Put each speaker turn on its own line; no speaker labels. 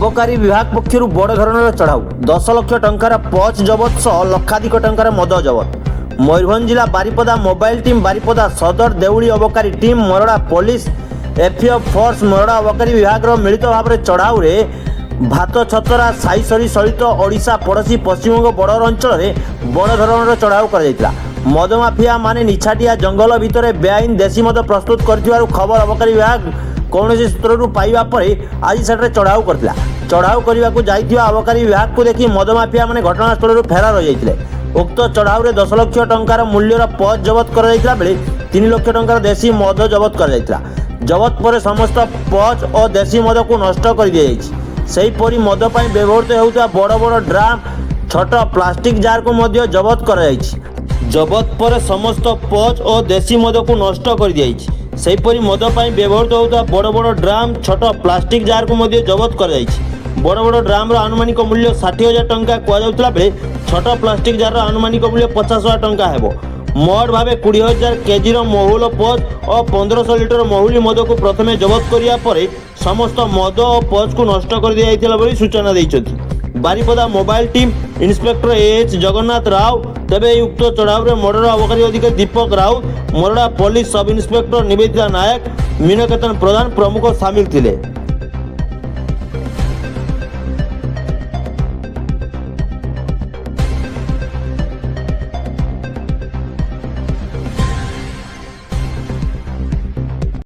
अबकारी विभाग पक्षर बड़ धरण चढ़ाऊ 10 लाख टंकार पच जबत सह लक्षाधिक टंकार मद जबत। मयूरभंज जिला बारिपदा मोबाइल टीम बारिपदा सदर देउली अबकारी team Marda police FF force Marda अबकारी विभाग मिलित भाव में चढ़ाऊ भात छतरा साईसरी सहित ओडिशा पड़ोशी पश्चिमबंग बॉर्डर अंचल में बड़ धरण चढ़ाऊ कर मद माफिया माने निछाटिया जंगल भितर बेआईन देशी मद प्रस्तुत कर खबर अबकारी विभाग कौन सूत्र पाइबा पर आज से चढ़ाऊ करथिला। चढ़ाऊ करने को जाइथिबा अबकारी विभाग को देखि मद माफिया माने घटनास्थल फेरार हो जाइथिले। उक्त चढ़ाऊ 10 लाख टंकार मूल्यर पच जबत कर बेले 3 लाख टंकार देशी मद जबत कर जबत पर समस्त पच और देशी मद को नष्ट कर दिपरी मद पर व्यवहृत होता बड़ बड़ ड्राम छोट प्लास्टिक जार को मध्य जबत कर जबत पर समस्त पच और देशी मद को नष्ट कर सेहीपरि मद पर व्यवहृत होता बड़ बड़ ड्राम छोट प्लास्टिक जार को मध्य जबत कर बड़ बड़ ड्राम अनुमानिक मूल्य 60,000 टंका कहला बेले छोट प्लास्टिक जार अनुमानिक मूल्य 50,000 टंका हेबो। मोट भाव 20,000 केजी महुल पच और 1500 लिटर महुली मद को प्रथम जबत करिया समस्त मद और पच को नष्ट कर दिया बोली सूचना देइछथि। Baripada mobile team inspector A H Jagannath Rao तेबे उक्त चढ़ाऊ मर्डर अबकारी अधिकारी Deepak Raut Marada police sub inspector Nibedita Nayak Minaketan Pradhan प्रमुख सामिल थिले।